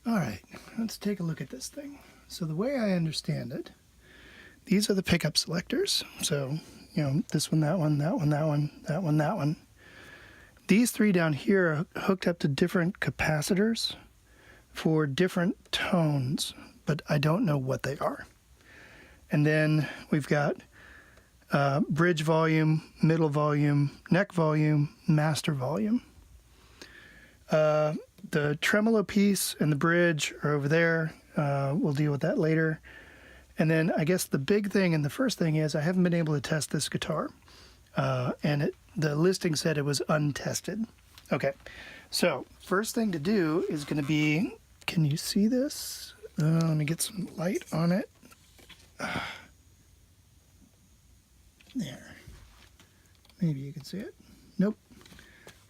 All right, let's take a look at this thing. So the way I understand it, these are the pickup selectors. So, you know, this one, that one, that one, that one, that one, that one. These three down here are hooked up to different capacitors for different tones, but I don't know what they are. And then we've got bridge volume, middle volume, neck volume, master volume. The tremolo piece and the bridge are over there. We'll deal with that later. And then I guess the big thing and the first thing is I haven't been able to test this guitar. And the listing said it was untested. Okay, so first thing to do is going to be, can you see this? Let me get some light on it. There. Maybe you can see it. Nope.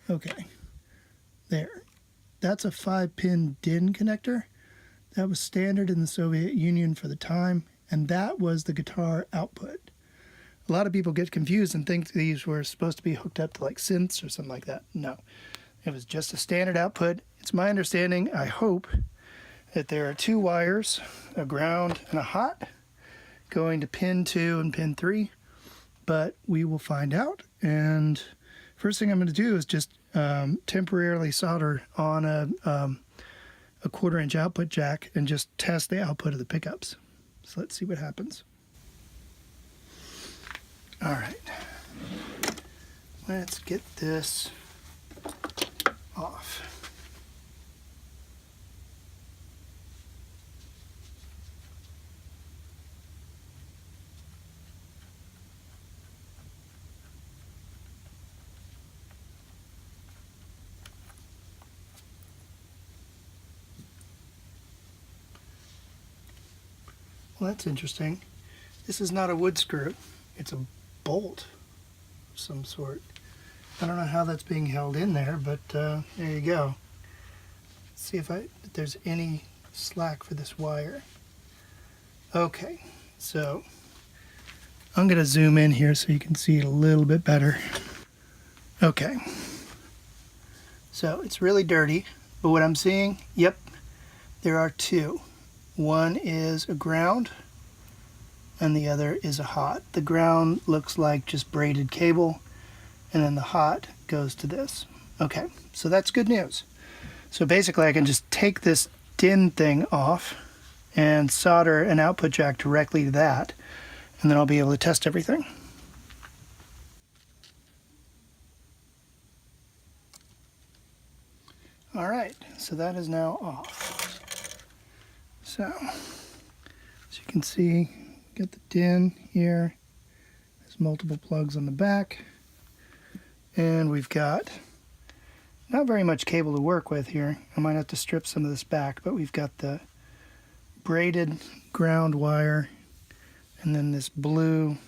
Okay. There. That's a 5-pin DIN connector. That was standard in the Soviet Union for the time, and that was the guitar output. A lot of people get confused and think these were supposed to be hooked up to like synths or something like that. No. It was just a standard output. It's my understanding, I hope, that there are 2 wires, a ground and a hot, going to pin 2 and pin 3, but we will find out. And first thing I'm going to do is just temporarily solder on a 1/4-inch output jack and just test the output of the pickups. So let's see what happens. All right, let's get this off. Well, that's interesting. This is not a wood screw. It's a bolt of some sort. I don't know how that's being held in there, but there you go. Let's see if there's any slack for this wire. Okay, so I'm going to zoom in here so you can see it a little bit better. Okay, so it's really dirty, but what I'm seeing, yep, there are 2. One is a ground and the other is a hot. The ground looks like just braided cable, and then the hot goes to this. Okay, so that's good news. So basically I can just take this DIN thing off and solder an output jack directly to that, and then I'll be able to test everything. All right, so that is now off. So, as you can see, got the DIN here. There's multiple plugs on the back. And we've got not very much cable to work with here. I might have to strip some of this back, but we've got the braided ground wire and then this blue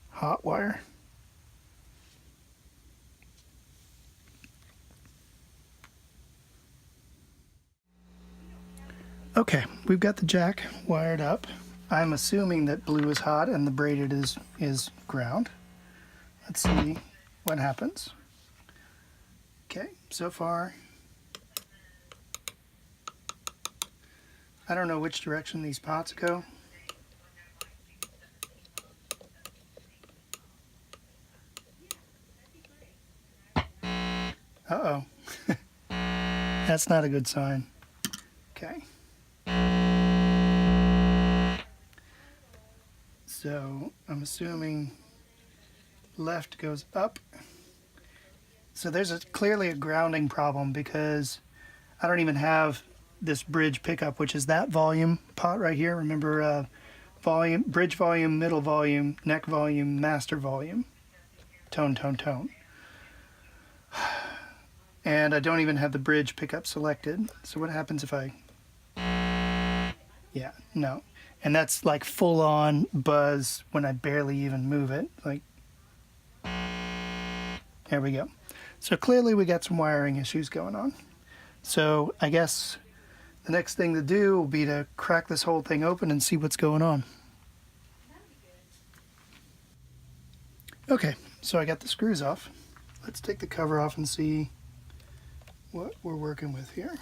hot wire. Okay, we've got the jack wired up. I'm assuming that blue is hot and the braided is ground. Let's see what happens. Okay, so far, I don't know which direction these pots go. Uh-oh. That's not a good sign. Okay. So I'm assuming left goes up. So there's clearly a grounding problem because I don't even have this bridge pickup, which is that volume pot right here. Remember, volume, bridge volume, middle volume, neck volume, master volume, tone, tone, tone. And I don't even have the bridge pickup selected. So what happens if I, yeah, no. And that's like full on buzz when I barely even move it. Like, there we go. So clearly we got some wiring issues going on. So I guess the next thing to do will be to crack this whole thing open and see what's going on. Okay, so I got the screws off. Let's take the cover off and see what we're working with here.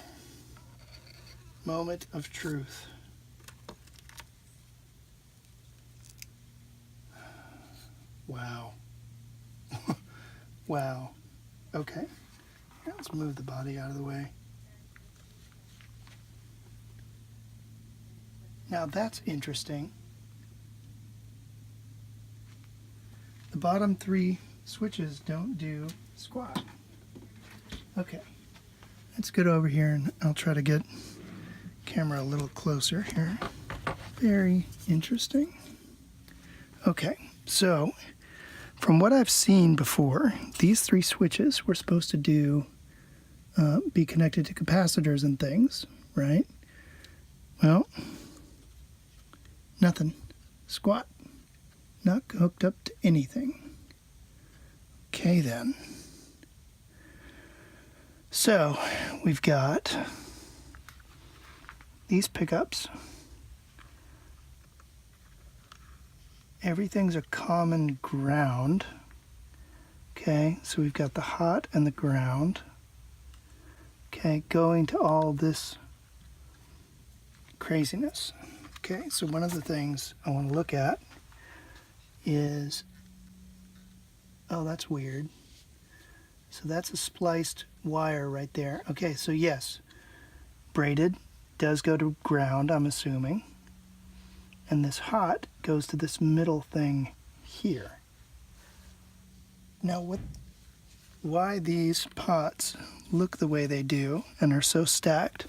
Moment of truth. Wow. Wow. Okay. Here, let's move the body out of the way. Now that's interesting. The bottom 3 switches don't do squat. Okay. Let's get over here and I'll try to get camera a little closer here. Very interesting. Okay, so from what I've seen before, these 3 switches were supposed to do be connected to capacitors and things, right? Well, nothing. Squat. Not hooked up to anything. Okay then. So we've got these pickups. Everything's a common ground. Okay, so we've got the hot and the ground. Okay, going to all this craziness. Okay, so one of the things I want to look at is, oh, that's weird. So that's a spliced wire right there. Okay, so yes, braided does go to ground, I'm assuming. And this hot goes to this middle thing here. Now, why these pots look the way they do and are so stacked,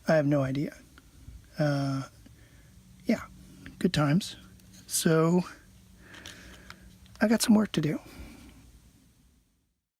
I have no idea. Yeah, good times. So I got some work to do.